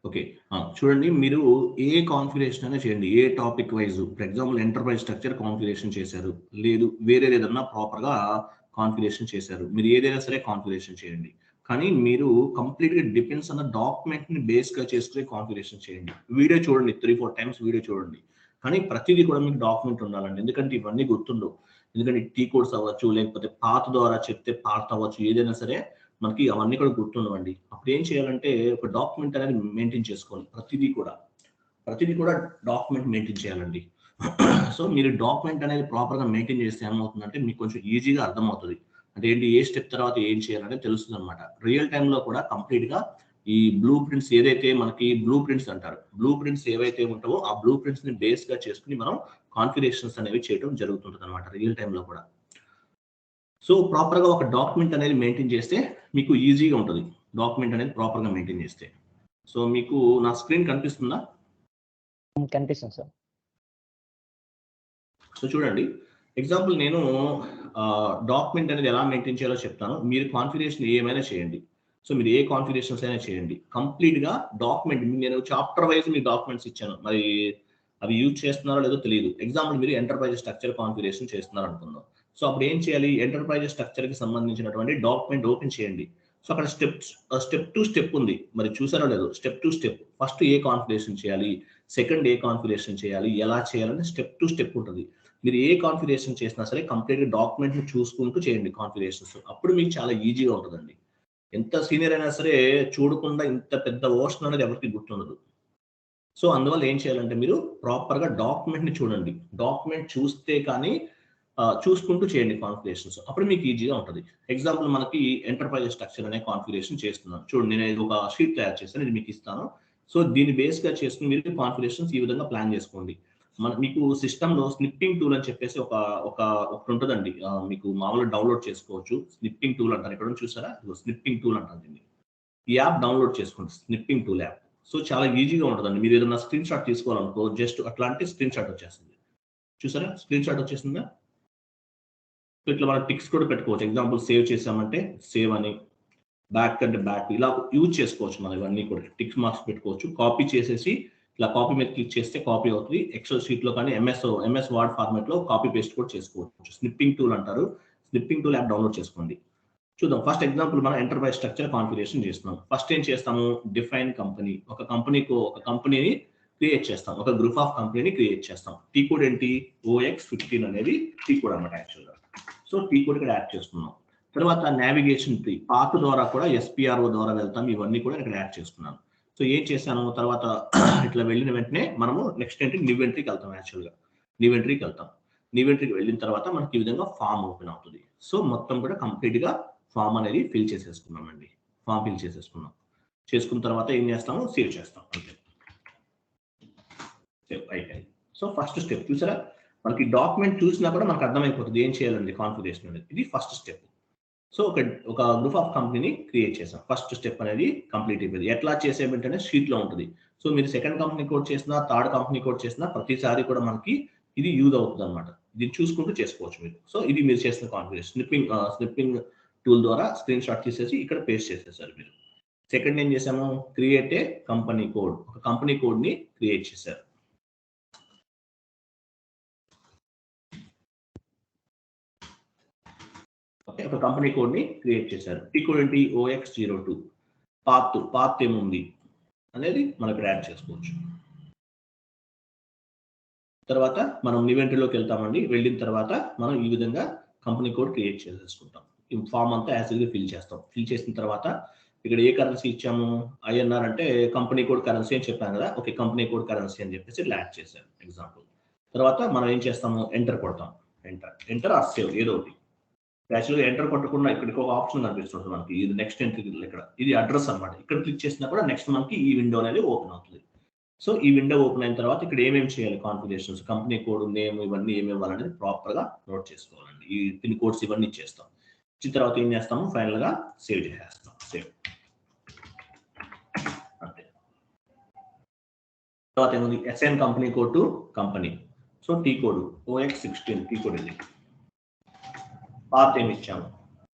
Okay. చూడండి మీరు ఏ configuration అయినా చేయండి. ఏ topic wise for example enterprise structure configuration చేశారు. లేదు వేరేదేదన్నా ప్రాపర్‌గా కాన్ఫిగరేషన్ చేశారు. మీరు ఏదైనా సరే కాన్ఫిగరేషన్ చేయండి. కానీ మీరు కంప్లీట్‌గా డిపెండ్స్ ఆన్ ద డాక్యుమెంట్‌ని బేస్‌గా చేసుకొని కాన్ఫిగరేషన్ చేయండి. వీడియో చూడండి 3, 4 టైమ్స్ వీడియో చూడండి. కానీ ప్రతిదీ కూడా మీకు డాక్యుమెంట్ ఉండాలండి. ఎందుకంటే ఇవన్నీ గుర్తుండవు. ఎందుకంటే టీ కోడ్స్ అవ్వచ్చు, లేకపోతే పాత్ ద్వారా చెప్తే పాత్ అవ్వచ్చు, ఏదైనా సరే మనకి అవన్నీ కూడా గుర్తుండవండి. అప్పుడు ఏం చేయాలంటే ఒక డాక్యుమెంట్ అనేది మెయింటైన్ చేసుకోవాలి. ప్రతిదీ కూడా డాక్యుమెంట్ మెయింటైన్ చేయాలండి. సో మీరు డాక్యుమెంట్ అనేది ప్రాపర్‌గా మెయింటైన్ చేస్తే ఏమవుతుందంటే మీకు కొంచెం ఈజీగా అర్థమవుతది. అంటే ఏంటి ఏ స్టెప్ తర్వాత ఏం చేయాలనేది తెలుస్తుందన్నమాట. రియల్ టైమ్‌లో కూడా కంప్లీట్‌గా ఈ బ్లూ ప్రింట్స్ ఏదైతే మనకి బ్లూ ప్రింట్స్ అంటారు. బ్లూ ప్రింట్స్ ఏవైతే ఉంటావో ఆ బ్లూ ప్రింట్స్‌ని బేస్‌గా చేసుకొని మనం కాన్ఫిగరేషన్స్ అనేవి చేయడం జరుగుతుంటదన్నమాట రియల్ టైమ్‌లో కూడా. సో ప్రాపర్‌గా ఒక డాక్యుమెంట్ అనేది మెయింటైన్ చేస్తే మీకు ఈజీగా ఉంటది. డాక్యుమెంట్ అనేది ప్రాపర్‌గా మెయింటైన్ చేస్తే. సో మీకు నా స్క్రీన్ కనిపిస్తుందా? కనిపిస్తుంది సార్. సో చూడండి ఎగ్జాంపుల్ నేను డాక్యుమెంట్ అనేది ఎలా మెయింటైన్ చేయాలో చెప్తాను. మీరు కాన్ఫిగరేషన్ ఏమైనా చేయండి. సో మీరు ఏ కాన్ఫిగరేషన్స్ అయినా చేయండి. కంప్లీట్‌గా డాక్యుమెంట్ నేను చాప్టర్ వైస్ మీకు డాక్యుమెంట్స్ ఇచ్చాను. మరి అవి యూజ్ చేస్తున్నారో లేదో తెలీదు. ఎగ్జాంపుల్ మీరు ఎంటర్‌ప్రైజ్ స్ట్రక్చర్ కాన్ఫిగరేషన్ చేస్తున్నారు అనుకుందాం. సో అప్పుడు ఏం చేయాలి? ఎంటర్‌ప్రైజ్ స్ట్రక్చర్‌కి సంబంధించినటువంటి డాక్యుమెంట్ ఓపెన్ చేయండి. సో అక్కడ స్టెప్ టు స్టెప్ ఉంది. మరి చూసారో లేదో? Step to step. First A configuration చేయాలి? సెకండ్ ఏ కాన్ఫిగరేషన్ చేయాలి? ఎలా చేయాలని స్టెప్ టు స్టెప్ ఉంటది. మీరు ఏ కాన్ఫిగరేషన్ చేసినా సరే కంప్లీట్‌గా డాక్యుమెంట్‌ని చూసుకుంటూ చేయండి కాన్ఫిగరేషన్స్. అప్పుడు మీకు చాలా ఈజీగా ఉంటదండి. ఎంత సీనియర్ అయినా సరే చూడకుండా ఇంత పెద్ద ఓషన్ అనేది ఎవరికీ గుర్తుండదు. సో అందువల్ల ఏం చేయాలంటే మీరు ప్రాపర్‌గా డాక్యుమెంట్‌ని చూడండి. డాక్యుమెంట్ చూస్తే కానీ చూసుకుంటూ చేయండి కాన్ఫిగరేషన్స్. అప్పుడు మీకు ఈజీగా ఉంటది. ఎగ్జాంపుల్ మనకి ఎంటర్‌ప్రైజ్ స్ట్రక్చర్ అనే కాన్ఫిగరేషన్ చేస్తున్నాను. చూడండి నేను ఒక షీట్ తయారు చేశాను. ఇది మీకు ఇస్తాను. సో దీన్ని బేస్‌గా చేసుకొని మీరు కాన్ఫిగరేషన్స్ ఈ విధంగా ప్లాన్ చేసుకోండి. మీకు సిస్టమ్‌లో స్నిప్పింగ్ టూల్ అని చెప్పేసి ఒక ఒకటుంటదండి. మీకు మామూలుగా డౌన్‌లోడ్ చేసుకోవచ్చు. స్నిప్పింగ్ టూల్ అంటారు. ఎక్కడైనా చూసారా? ఇదిగో స్నిప్పింగ్ టూల్ అంటారు దీన్ని. ఈ యాప్ డౌన్‌లోడ్ చేసుకోండి. Snipping tool app. సో చాలా ఈజీగా ఉంటదండి. మీరు ఏదైనా స్క్రీన్ షాట్ తీసుకోవాలనుకో జస్ట్ అట్లా అంటే స్క్రీన్ షాట్ వచ్చేస్తుంది. చూసారా? స్క్రీన్ షాట్ వచ్చేసిందా? సో ఇట్లా మనం టిక్స్ కూడా పెట్టుకోవచ్చు. ఎగ్జాంపుల్ సేవ్ చేసామంటే సేవ్ అని, బ్యాక్ అంటే బ్యాక్ ఇలా యూజ్ చేసుకోవచ్చు మనం ఇవన్నీ కూడా. టిక్ మార్క్స్ పెట్టుకోవచ్చు. కాపీ చేసేసి ఇలా కాపీ మీద క్లిక్ చేస్తే కాపీ అవుతుంది. ఎక్సెల్ షీట్‌లో కానీ ఎంఎస్ వర్డ్ ఫార్మాట్‌లో కాపీ పేస్ట్ కూడా చేసుకోవచ్చు. స్నిప్పింగ్ టూల్ అంటారు. స్నిప్పింగ్ టూల్ యాప్ డౌన్‌లోడ్ చేసుకోండి. చూద్దాం. ఫస్ట్ ఎగ్జాంపుల్ మనం ఎంటర్‌ప్రైజ్ స్ట్రక్చర్ కాన్ఫిగరేషన్ చేస్తున్నాం. ఫస్ట్ ఏం చేస్తాము? Define company. ఒక కంపెనీని క్రియేట్ చేస్తాం. ఒక గ్రూప్ ఆఫ్ కంపెనీని క్రియేట్ చేస్తాం. టీ కోడ్ ఏంటి? OX15 అనేది టీ కోడ్ అన్నమాట యాక్చువల్‌గా. సో టీ కోడ్ ఇక్కడ యాడ్ చేసుకున్నాం. తర్వాత నావిగేషన్ ట్రీ పాత్ ద్వారా కూడా ఎస్‌పిఆర్‌ఓ ద్వారా వెళ్తాం. ఇవన్నీ కూడా ఇక్కడ యాడ్ చేసుకున్నాను. సో ఏం చేశాను? తర్వాత ఇట్లా వెళ్ళిన వెంటనే మనము నెక్స్ట్ ఏంటి న్యూ ఎంట్రీకి వెళ్తాం యాక్చువల్‌గా. న్యూ ఎంట్రీకి వెళ్తాం. న్యూ ఎంట్రీకి వెళ్ళిన తర్వాత మనకి ఈ విధంగా ఫార్మ్ ఓపెన్ అవుతుంది. సో మొత్తం కూడా కంప్లీట్‌గా ఫార్మ్ అనేది ఫిల్ చేసేసుకున్నామండి. ఫార్మ్ ఫిల్ చేసేసుకున్నాం. చేసుకున్న తర్వాత ఏం చేస్తాము? సేవ్ చేస్తాం అంతే. సేవ్ అయిపోయింది. సో ఫస్ట్ స్టెప్ చూసారా? మనకి డాక్యుమెంట్ చూసినా కూడా మనకు అర్థమైపోతుంది ఏం చేయాలండి కాన్ఫిగరేషన్ అనేది. ఇది ఫస్ట్ స్టెప్. సో ఒక గ్రూప్ ఆఫ్ కంపెనీని క్రియేట్ చేసాం. ఫస్ట్ స్టెప్ అనేది కంప్లీట్ అయిపోయింది. ఎట్లా చేసేమంటేనే షీట్‌లో ఉంటది. సో మీరు సెకండ్ కంపెనీ కోడ్ చేసినా, థర్డ్ కంపెనీ కోడ్ చేసినా ప్రతిసారి కూడా మనకి ఇది యూజ్ అవుతుందన్నమాట. దీన్ని చూసుకుంటూ చేసుకోవచ్చు మీరు. సో ఇది మీరు చేసిన కాన్ఫిగరేషన్. స్నిప్పింగ్ టూల్ ద్వారా స్క్రీన్ షాట్ తీసేసి ఇక్కడ పేస్ట్ చేసేసారు మీరు. సెకండ్ ఏం చేసాము? Create a company code. ఒక కంపెనీ కోడ్‌ని క్రియేట్ చేశారు. ఓకే. ఒక కంపెనీ కోడ్‌ని క్రియేట్ చేశారు. టీ కోడ్ ఏంటి? OX02. పాత్ ఏముంది అనేది మనం ఇక్కడ యాడ్ చేసుకోవచ్చు. తర్వాత మనం న్యూ ఎంట్రీలోకి వెళ్తామండి. వెళ్ళిన తర్వాత మనం ఈ విధంగా కంపెనీ కోడ్ క్రియేట్ చేసేసుకుంటాం. ఈ ఫార్మ్ అంతా యాజ్ ఇట్‌గా ఫిల్ చేస్తాం. ఫిల్ చేసిన తర్వాత ఇక్కడ ఏ కరెన్సీ ఇచ్చాము? ఐఎన్ఆర్ అంటే కంపెనీ కోడ్ కరెన్సీ అని చెప్పాను కదా! ఓకే. కంపెనీ కోడ్ కరెన్సీ అని చెప్పేసి ఇలా యాడ్ చేశాను ఎగ్జాంపుల్. తర్వాత మనం ఏం చేస్తాము? ఎంటర్ కొడతాం. ఎంటర్ ఆర్ సేవ్ ఏదో ఒకటి. యాక్చువల్‌గా ఎంటర్ కొట్టకుండా ఇక్కడికి ఒక ఆప్షన్ కనిపిస్తుంటది మనకి. ఇది నెక్స్ట్ ఎంట్రీ ఇక్కడ. ఇది అడ్రెస్ అన్నమాట. ఇక్కడ క్లిక్ చేసినా కూడా నెక్స్ట్ మనకి ఈ విండో అనేది ఓపెన్ అవుతది. సో ఈ విండో ఓపెన్ అయిన తర్వాత ఇక్కడ ఏమేమి చేయాలి కాన్ఫిగరేషన్స్, కంపెనీ కోడ్, నేమ్ ఇవన్నీ ఏమి ఇవ్వాలనేది ప్రాపర్‌గా నోట్ చేసుకోవాలండి. ఈ పిన్ కోడ్స్ ఇవన్నీ ఇచ్చేస్తాం. ఇచ్చిన తర్వాత ఏం చేస్తాము? ఫైనల్‌గా సేవ్ చేసేస్తాం. సేవ్. అంతే. తర్వాత ఏముంది? Assign company code to company. So T code OX16 T code ఇది. పాత్ ఏమి ఇచ్చాము?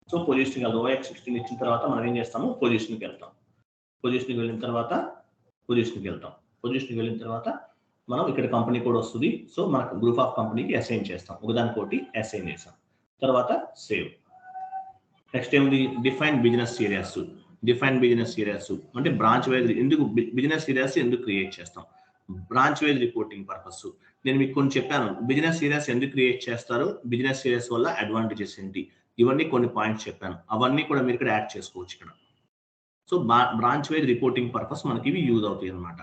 సో పొజిషన్‌కి వెళ్దాం. OX16 ఇచ్చిన తర్వాత మనం ఏం చేస్తాము? పొజిషన్‌కి వెళ్తాం. పొజిషన్‌కి వెళ్ళిన తర్వాత పొజిషన్కి వెళ్తాం. పొజిషన్కి వెళ్ళిన తర్వాత మనం ఇక్కడ కంపెనీ కోడ్ వస్తుంది. సో మనకు గ్రూప్ ఆఫ్ కంపెనీకి అసైన్ చేస్తాం. ఒకదానికోటి అసైన్ చేస్తాం. తర్వాత సేవ్. నెక్స్ట్ ఏముంది? Define business areas. Define business areas అంటే బ్రాంచ్ వైజ్ ఎందుకు బిజినెస్ ఏరియాస్ ఎందుకు క్రియేట్ చేస్తాం? Branch wise reporting purpose. నేను మీకు కొన్ని చెప్పాను. బిజినెస్ ఏరియాస్ ఎందుకు క్రియేట్ చేస్తారు, బిజినెస్ ఏరియాస్ వల్ల అడ్వాంటేజెస్ ఏంటి, ఇవన్నీ కొన్ని పాయింట్స్ చెప్పాను. అవన్నీ కూడా మీరు ఇక్కడ యాడ్ చేసుకోవచ్చు ఇక్కడ. So branch wise reporting purpose మనకి ఇవి యూజ్ అవుతాయి అనమాట.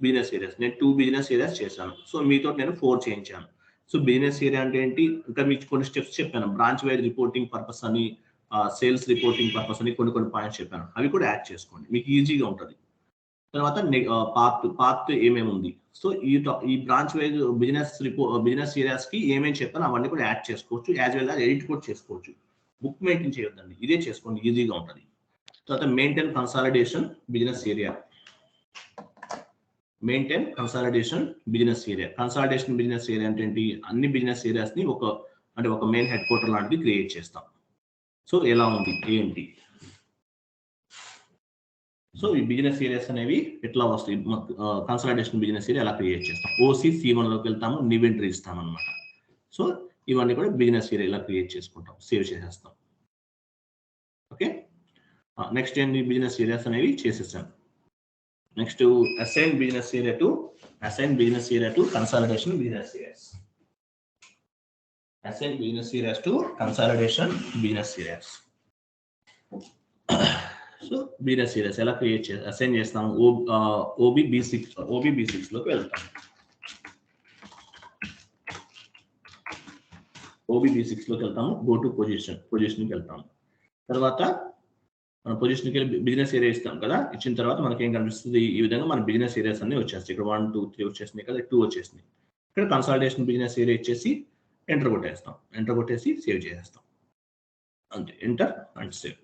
బిజినెస్ ఏరియాస్ నేను 2 బిజినెస్ ఏరియాస్ చేశాను. సో మీతో నేను 4 చేయించాను. సో బిజినెస్ ఏరియా అంటే ఏంటి, ఇంకా మీకు కొన్ని స్టెప్స్ చెప్పాను. బ్రాంచ్ వైజ్ రిపోర్టింగ్ పర్పస్ అని, సేల్స్ రిపోర్టింగ్ పర్పస్ అని కొన్ని పాయింట్స్ చెప్పాను. అవి కూడా యాడ్ చేసుకోండి, మీకు ఈజీగా ఉంటుంది. తర్వాత పార్ట్ ఏమేమి ఉంది. సో ఈ బ్రాంచ్ వైజ్ బిజినెస్ ఏరియాస్ కి ఏమేమి చెప్పాను అవన్నీ కూడా యాడ్ చేసుకోవచ్చు. యాజ్ వెల్ యాజ్ ఎడిట్ కూడా చేసుకోవచ్చు. బుక్ మెయింటైన్ చేయొద్దండి, ఇదే చేసుకోండి, ఈజీగా ఉంటుంది. తర్వాత maintain consolidation business area. Maintain consolidation business area. Consolidation business area అంటే ఏంటి? అన్ని బిజినెస్ ఏరియాస్ ని ఒక మెయిన్ హెడ్ క్వార్టర్ లాంటిది క్రియేట్ చేస్తాం. సో ఎలా ఉంది ఏంటి? సో ఈ బిజినెస్ ఏరియాస్ అనేవి ఎట్లా వస్తాయి? కన్సాలిడేషన్ బిజినెస్ ఏరియా ఎలా క్రియేట్ చేస్తాం? ఓసీ C1 లోకి వెళ్తాము, ఇన్వెంటరీ ఇస్తాం అనమాట. సో ఇవన్నీ కూడా బిజినెస్ ఏరియా ఎలా క్రియేట్ చేసుకుంటాం, సేవ్ చేసేస్తాం. ఓకే, నెక్స్ట్ ఏంటి? బిజినెస్ ఏరియాస్ అనేవి చేసేసాం. Next assign business area to consolidation business areas. Assign business areas to consolidation business areas. So business areas ఎలా క్రియేట్ అసైన్ చేస్తాము? OB6 లోకి వెళ్తాం. OB6 లోకి వెళ్తాము. గో టు పొజిషన్కి వెళ్తాము. తర్వాత మన పొజిషన్కి వెళ్ళి బిజినెస్ ఏరియా ఇస్తాం కదా. ఇచ్చిన తర్వాత మనకి ఏం కనిపిస్తుంది? ఈ విధంగా మన బిజినెస్ ఏరియాస్ అన్ని వచ్చేస్తాయి. ఇక్కడ 1 2 3 వచ్చేసినాయి కదా, 2 వచ్చేసినాయి. ఇక్కడ కన్సాలిడేషన్ బిజినెస్ ఏరియా ఇచ్చేసి ఎంటర్ కొట్టేస్తాం. ఎంటర్ కొట్టేసి సేవ్ చేసేస్తాం. అంతే, enter and save.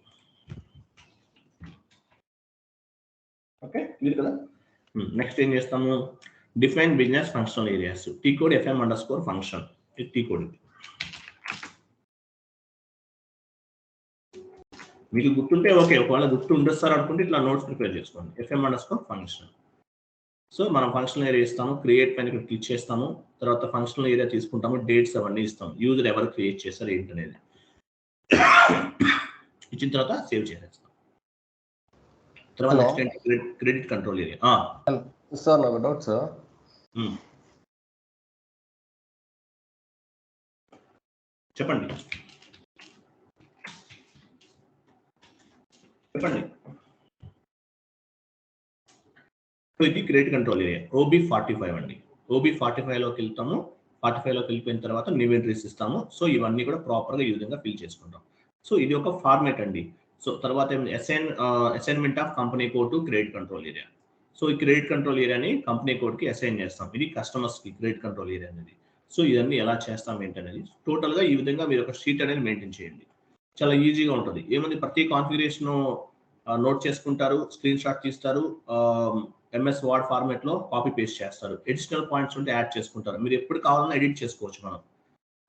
Okay, clear కదా. నెక్స్ట్ ఏం చేస్తాము? Define business functional areas. T code FM_function. ఇది టీ కోడ్. మీకు గుర్తుంటే ఓకే, ఒకవేళ గుర్తు ఉండొస్తారు అనుకుంటే ఇట్లా నోట్స్ ప్రిపేర్ చేసుకోండి. FM_function. సో మనం ఫంక్షనల్ ఏరియా ఇస్తాము. క్రియేట్ పైన క్లిక్ చేస్తాము. తర్వాత ఫంక్షనల్ ఏరియా తీసుకుంటాము. డేట్స్ అవన్నీ ఇస్తాం. యూజర్ ఎవరు క్రియేట్ చేశారు ఏంటనేది ఇచ్చిన తర్వాత సేవ్ చేసేస్తాం. తర్వాత నెక్స్ట్ ఏంటి? Credit control area. సార్ నాకు డౌట్ సార్. చెప్పండి. సో ఇది క్రెడిట్ కంట్రోల్ ఏరియా. OB45 అండి. OB45 లోకి వెళ్తాము. 45 లోకి వెళ్ళిపోయిన తర్వాత న్యూ ఎంట్రీస్ ఇస్తాము. సో ఇవన్నీ కూడా ప్రాపర్గా ఈ విధంగా ఫిల్ చేసుకుంటాం. సో ఇది ఒక ఫార్మేట్ అండి. సో తర్వాత assignment of company code to credit control area. So ఈ క్రెడిట్ కంట్రోల్ ఏరియాని కంపెనీ కోడ్కి అసైన్ చేస్తాం. ఇది కస్టమర్స్కి క్రెడిట్ కంట్రోల్ ఏరియా అనేది. సో ఇవన్నీ ఎలా చేస్తాం ఏంటనేది టోటల్గా ఈ విధంగా మీరు ఒక షీట్ అనేది మెయింటైన్ చేయండి. చాలా ఈజీగా ఉంటుంది. ఏముంది, ప్రతి కాన్ఫిగరేషన్ నోట్ చేసుకుంటారు, స్క్రీన్ షాట్ తీస్తారు, MS వర్డ్ ఫార్మాట్ లో కాపీ పేస్ట్ చేస్తారు. అడిషనల్ పాయింట్స్ ఉంటే యాడ్ చేసుకుంటారు. మీరు ఎప్పుడు కావాలన్నా ఎడిట్ చేసుకోవచ్చు మనం.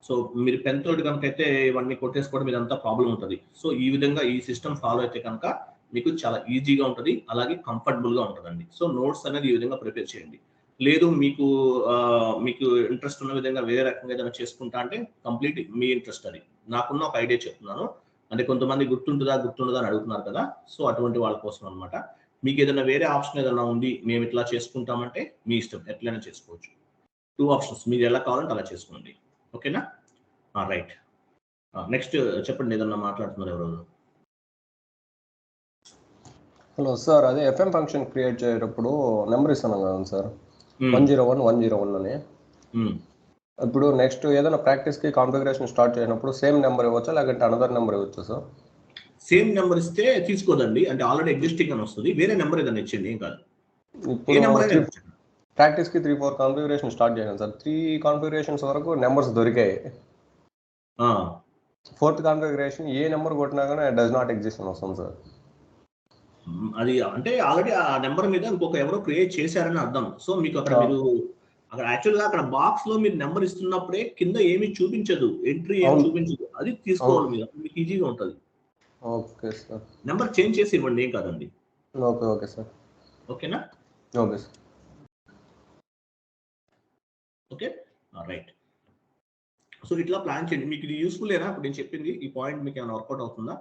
సో మీరు పెన్ తోటి కనుక అయితే ఇవన్నీ కొట్టేసుకోవడం ఇదంతా ప్రాబ్లం ఉంటుంది. సో ఈ విధంగా ఈ సిస్టమ్ ఫాలో అయితే కనుక మీకు చాలా ఈజీగా ఉంటుంది, అలాగే కంఫర్టబుల్ గా ఉంటుందండి. సో నోట్స్ అనేది ఈ విధంగా ప్రిపేర్ చేయండి. లేదు మీకు ఇంట్రెస్ట్ ఉన్న విధంగా వేరే రకంగా ఏదైనా చేసుకుంటా అంటే కంప్లీట్ మీ ఇంట్రెస్ట్ అది. నాకున్న ఒక ఐడియా చెప్తున్నాను. అంటే కొంతమంది గుర్తుంటుందా అని అడుగుతున్నారు కదా. సో అటువంటి వాళ్ళ కోసం అనమాట. మీకు ఏదైనా వేరే ఆప్షన్ ఏదైనా ఉంది, మేము ఇట్లా చేసుకుంటామంటే మీ ఇష్టం, ఎట్లయినా చేసుకోవచ్చు. 2 ఆప్షన్స్, మీరు ఎలా కావాలంటే అలా చేసుకోండి. ఓకేనా? రైట్. నెక్స్ట్ చెప్పండి, ఏదన్నా మాట్లాడుతున్నారు ఎవరు? హలో సార్, అదే FM ఫంక్షన్ క్రియేట్ చేసేటప్పుడు నెంబర్ ఇస్తున్నాం కదా సార్, 101 అని. ఇప్పుడు నెక్స్ట్ ఏదైనా ప్రాక్టీస్కి కాన్ఫిగరేషన్ స్టార్ట్ చేసినప్పుడు సేమ్ నెంబర్ ఇవ్వచ్చా, లేకపోతే అనదర్ నెంబర్ ఇవ్వచ్చా సార్? సేమ్ నెంబర్ ఇస్తే తీసుకోదండి, అంటే ఆల్రెడీ ఎగ్జిస్టింగ్ అని వస్తుంది. వేరే నెంబర్ ఏదైనా ఇచ్చింది, ఏం కాదు. ప్రాక్టీస్కి 3-4 కాన్ఫిగరేషన్ స్టార్ట్ చేశాను సార్. 3 కాన్ఫిగరేషన్స్ వరకు నెంబర్స్ దొరికాయి. 4th కాన్ఫిగరేషన్ ఏ నెంబర్ కొట్టినా కానీ డస్ నాట్ ఎగ్జిస్ట్ అని వస్తుంది సార్. అది అంటే ఆల్రెడీ ఆ నెంబర్ మీద ఇంకొక ఎవరో క్రియేట్ చేశారని అర్థం. సో మీకు అక్కడ అక్కడ యాక్చువల్గా అక్కడ బాక్స్ లో మీరు నెంబర్ ఇస్తున్నప్పుడే కింద ఏమీ చూపించదు, ఎంట్రీ ఏమి చూపించదు. అది తీసుకోవాలి మీరు, మీకు ఈజీగా ఉంటుంది. Okay sir. నెంబర్ చేంజ్ చేసి ఇవ్వండి, ఏం కాదండి. Okay sir. ఓకేనా? Okay sir. Okay, right. So ఇట్లా ప్లాన్ చేయండి. మీకు ఇది యూస్ఫుల్ ఏనా ఇప్పుడు నేను చెప్పింది? ఈ పాయింట్ మీకు ఏమైనా వర్కౌట్ అవుతుందా?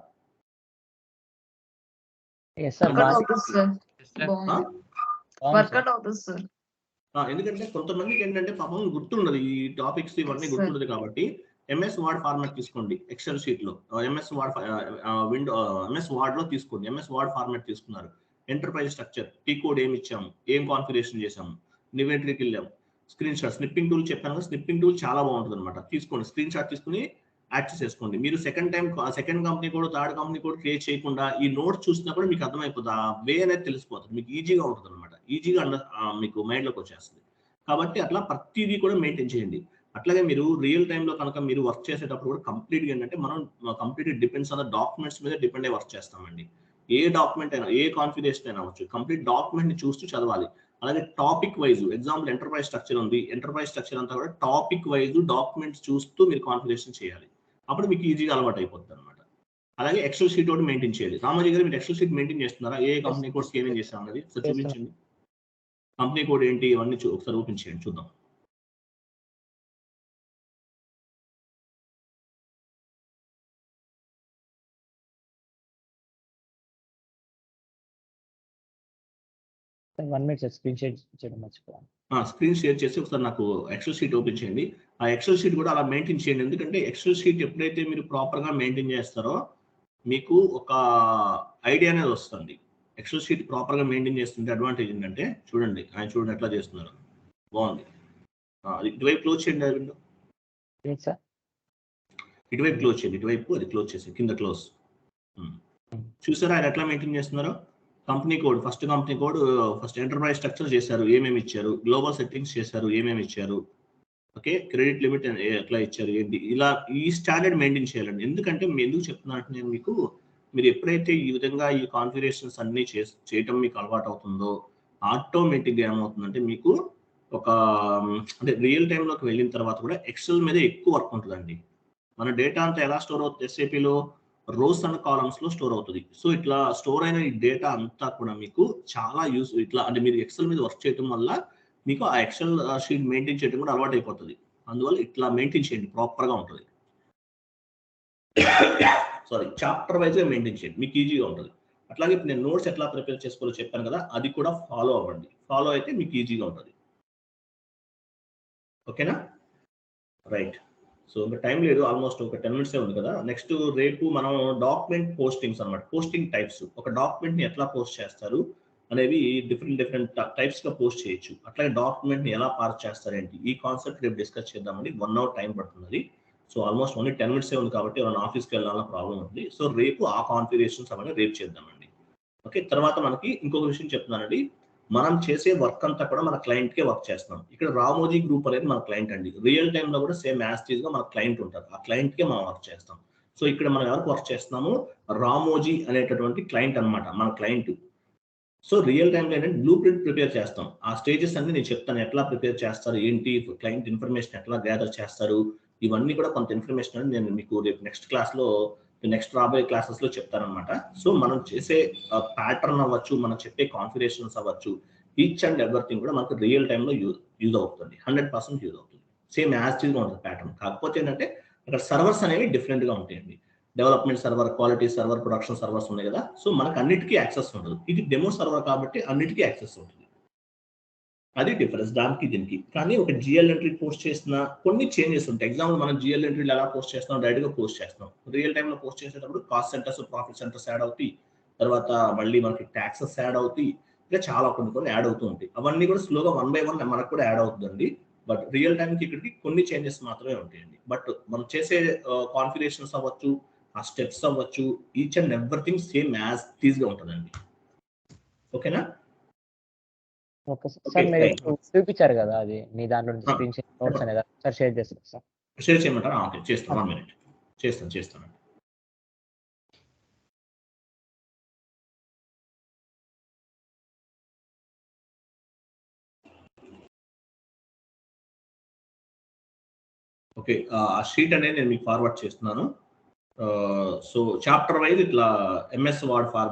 ఎస్ సార్, వర్కౌట్ అవుతుంది సార్. బాగుంది. వర్కౌట్ అవుతుంది సార్. ఎందుకంటే కొంతమందికి ఏంటంటే పాపం గుర్తుండదు ఈ టాపిక్స్ ఇవన్నీ గుర్తుండదు కాబట్టి ఎంఎస్ వర్డ్ ఫార్మాట్ తీసుకోండి. ఎక్సెల్ షీట్ లో ఎంఎస్ వర్డ్ లో తీసుకోండి. ఎంఎస్ వర్డ్ ఫార్మాట్ తీసుకున్నారు. ఎంటర్ప్రైజ్ స్ట్రక్చర్, టీ కోడ్ ఏమి ఇచ్చాము, ఏం కాన్ఫిగరేషన్ చేసాము, నివేటరీకి వెళ్ళాము, స్క్రీన్ షాట్, స్నిప్పింగ్ టూల్ చెప్పాను కదా, స్నిప్పింగ్ టూల్ చాలా బాగుంటుంది అనమాట. తీసుకోండి, స్క్రీన్ షాట్ తీసుకుని యాక్సెస్ చేసుకోండి. మీరు సెకండ్ కంపెనీ కూడా థర్డ్ కంపెనీ కూడా క్రియేట్ చేయకుండా ఈ నోట్స్ చూసినా కూడా మీకు అర్థమైపోతుంది. ఆ వే అనేది తెలిసిపోతుంది, మీకు ఈజీగా ఉంటుంది అనమాట. ఈజీగా మీకు మైండ్లోకి వచ్చేస్తుంది. కాబట్టి అట్లా ప్రతిదీ కూడా మెయింటైన్ చేయండి. అట్లాగే మీరు రియల్ టైంలో కనుక మీరు వర్క్ చేసేటప్పుడు కూడా కంప్లీట్గా ఏంటంటే మనం కంప్లీట్గా డిపెండ్స్ ఆన్ ద డాక్యుమెంట్స్ మీద డిపెండ్ అయ్యి వర్క్ చేస్తామండి. ఏ డాక్యుమెంట్ అయినా, ఏ కాన్ఫిగరేషన్ అయినా అవ్వచ్చు, కంప్లీట్ డాక్యుమెంట్ ని చూస్తూ చదవాలి. అలాగే topic wise, example enterprise structure ఉంది, ఎంటర్ప్రైజ్ స్ట్రక్చర్ అంతా కూడా టాపిక్ వైజ్ డాక్యుమెంట్స్ చూస్తూ మీరు కాన్ఫిగరేషన్ చేయాలి. అప్పుడు మీకు ఈజీగా అలవాటు అయిపోతుంది అనమాట. అలాగే ఎక్సెల్ షీట్ కూడా మెయింటైన్ చేయాలి. రామాజీ గారు మీరు ఎక్సెల్ షీట్ మెయింటైన్ చేస్తున్నారా? ఏ కంపెనీ కోడ్స్ ఏమేం చేస్తాం అన్నది ఒకసారి చూపించండి. కంపెనీ కోడ్ ఏంటి ఇవన్నీ ఒకసారి ఓపెన్ చేయండి, చూద్దాం. Sir 1 minute sir, screen share చేయడం మర్చిపోయాను. స్క్రీన్ షేర్ చేసి ఒకసారి నాకు ఎక్సెల్ షీట్ ఓపెన్ చేయండి. ఆ ఎక్సెల్ షీట్ కూడా అలా మెయింటైన్ చేయండి. ఎందుకంటే ఎక్సెల్ షీట్ ఎప్పుడైతే మీరు ప్రాపర్గా మెయింటైన్ చేస్తారో మీకు ఒక ఐడియా అనేది వస్తుంది. ఎక్సెల్ షీట్ ప్రాపర్గా మెయింటైన్ చేస్తుంటే అడ్వాంటేజ్ ఏంటంటే చూడండి, ఆయన చూడండి ఎట్లా చేస్తున్నారు, బాగుంది. ఇటువైపు క్లోజ్ చేయండి అది విండో, సార్ ఇటువైపు క్లోజ్ చేయండి, ఇటువైపు అది క్లోజ్ చేసి కింద క్లోజ్. చూసారా ఆయన ఎట్లా మెయింటైన్ చేస్తున్నారో? Company code, first company code, first enterprise structure చేశారు, ఏమేమి ఇచ్చారు, గ్లోబల్ సెట్టింగ్స్ చేశారు, ఏమేమి ఇచ్చారు, ఓకే, క్రెడిట్ లిమిట్ ఎట్లా ఇచ్చారు, ఏంటి, ఇలా ఈ స్టాండర్డ్ మెయింటైన్ చేయాలండి. ఎందుకంటే ఎందుకు చెప్తున్నానంటే నేను మీకు, మీరు ఎప్పుడైతే ఈ విధంగా ఈ కాన్ఫిగరేషన్స్ అన్ని చేయటం మీకు అలవాటు అవుతుందో ఆటోమేటిక్గా ఏమవుతుందంటే మీకు ఒక అంటే రియల్ టైంలోకి వెళ్ళిన తర్వాత కూడా ఎక్సెల్ మీద ఎక్కువ వర్క్ ఉంటుందండి. మన డేటా అంతా ఎలా స్టోర్ అవుతుంది? ఎస్ఏపీలో రోస్ అండ్ కాలమ్స్ లో స్టోర్ అవుతుంది. సో ఇట్లా స్టోర్ అయిన ఈ డేటా అంతా కూడా మీకు చాలా యూస్, ఇట్లా అంటే మీరు ఎక్సెల్ మీద వర్క్ చేయడం వల్ల మీకు ఆ ఎక్సెల్ షీట్ మెయింటైన్ చేయడం కూడా అలవాటు అయిపోతుంది. అందువల్ల ఇట్లా మెయింటైన్ చేయండి, ప్రాపర్ గా ఉంటుంది. సారీ, చాప్టర్ వైజ్ గా మెయింటైన్ చేయండి, మీకు ఈజీగా ఉంటుంది. అట్లాగే నేను నోట్స్ ఎట్లా ప్రిపేర్ చేసుకోవాలో చెప్పాను కదా, అది కూడా ఫాలో అవ్వండి. ఫాలో అయితే మీకు ఈజీగా ఉంటుంది. ఓకేనా? రైట్. సో ఇంకా టైం లేదు, ఆల్మోస్ట్ ఒక 10 minutes ఉంది కదా. నెక్స్ట్ రేపు మనం డాక్యుమెంట్ పోస్టింగ్స్ అనమాట, పోస్టింగ్ టైప్స్, ఒక డాక్యుమెంట్ ని ఎట్లా పోస్ట్ చేస్తారు అనేవి డిఫరెంట్ టైప్స్ గా పోస్ట్ చేయొచ్చు. అట్లాగే డాక్యుమెంట్ ని ఎలా పార్క్ చేస్తారేంటి, ఈ కాన్సెప్ట్ రేపు డిస్కస్ చేద్దామండి. 1 hour టైం పడుతుంది. సో ఆల్మోస్ట్ ఓన్లీ 10 minutes ఉంది కాబట్టి ఏమైనా ఆఫీస్కి వెళ్ళాలన్న ప్రాబ్లం ఉంది. సో రేపు ఆ కాన్ఫిగరేషన్స్ అవన్నీ రేపు చేద్దామండి. ఓకే, తర్వాత మనకి ఇంకొక విషయం చెప్తున్నానండి, మనం చేసే వర్క్ అంతా కూడా మన క్లయింట్ కే వర్క్ చేస్తున్నాం. ఇక్కడ రామోజీ గ్రూప్ అనేది మన క్లయింట్ అండి. రియల్ టైమ్ లో కూడా సేమ్ యాస్టీజ్ గా మన క్లయింట్ ఉంటారు, ఆ క్లయింట్ కే మనం వర్క్ చేస్తాం. సో ఇక్కడ మనం ఎవరికి వర్క్ చేస్తున్నాము? రామోజీ అనేటటువంటి క్లయింట్ అనమాట, మన క్లయింట్. సో రియల్ టైమ్ లో ఏంటంటే బ్లూ ప్రింట్ ప్రిపేర్ చేస్తాం. ఆ స్టేజెస్ అన్ని నేను చెప్తాను, ఎట్లా ప్రిపేర్ చేస్తారు, ఏంటి, క్లయింట్ ఇన్ఫర్మేషన్ ఎట్లా గ్యాదర్ చేస్తారు, ఇవన్నీ కూడా కొంత ఇన్ఫర్మేషన్ అని నేను మీకు రేపు నెక్స్ట్ రాబోయే క్లాసెస్ లో చెప్తానమాట. సో మనం చేసే ప్యాటర్న్ అవ్వచ్చు, మనం చెప్పే కాన్ఫిగరేషన్స్ అవ్వచ్చు, ఈచ్ అండ్ ఎవ్రీథింగ్ కూడా మనకు రియల్ టైమ్ లో యూజ్ అవుతుంది, 100% యూజ్ అవుతుంది. సేమ్ యాజ్ గా ఉంటుంది ప్యాటర్న్. కాకపోతే ఏంటంటే అక్కడ సర్వర్స్ అనేవి డిఫరెంట్ గా ఉంటాయండి. Development server, quality server, production servers ఉన్నాయి కదా. సో మనకు అన్నిటికీ యాక్సెస్ ఉండదు. ఇది డెమో సర్వర్ కాబట్టి అన్నిటికీ యాక్సెస్ ఉంటుంది. అది డిఫరెన్స్ దానికి దీనికి. కానీ ఒక జిఎల్ ఎంట్రీ పోస్ట్ చేసిన కొన్ని చేంజెస్ ఉంటాయి. ఎగ్జాంపుల్ మనం జిఎల్ ఎంట్రీలు ఎలా పోస్ట్ చేస్తాం, డైరెక్ట్ గా పోస్ట్ చేస్తాం. రియల్ టైమ్ లో పోస్ట్ చేసేటప్పుడు cost centres, profit centres add అవుతాయి. తర్వాత మళ్ళీ మనకి ట్యాక్సెస్ యాడ్ అవుతాయి. ఇంకా చాలా కొన్ని యాడ్ అవుతూ ఉంటాయి. అవన్నీ కూడా స్లోగా 1 by 1 మనకు కూడా యాడ్ అవుతుందండి. బట్ రియల్ టైం కి ఇక్కడికి కొన్ని చేంజెస్ మాత్రమే ఉంటాయండి. బట్ మనం చేసే కాన్ఫిగరేషన్స్ అవ్వచ్చు, ఆ స్టెప్స్ అవ్వచ్చు, each and everything same as these గా ఉంటుందండి. ఓకేనా? ఓకే సార్, మీరు చూపించారు కదా అది మీ దాంట్లో స్క్రీన్ షేర్ నోట్స్ అనేది సార్ షేర్ చేస్తారు సార్. షేర్ చేయమంటారా? ఓకే, చేస్తాను. 1 minute చేస్తాను. ఓకే, ఆ షీట్ అనేది నేను మీకు ఫార్వర్డ్ చేస్తున్నాను. సో చాప్టర్ వైజ్ ఇట్లా ఎంఎస్ వర్డ్ ఫార్మాట్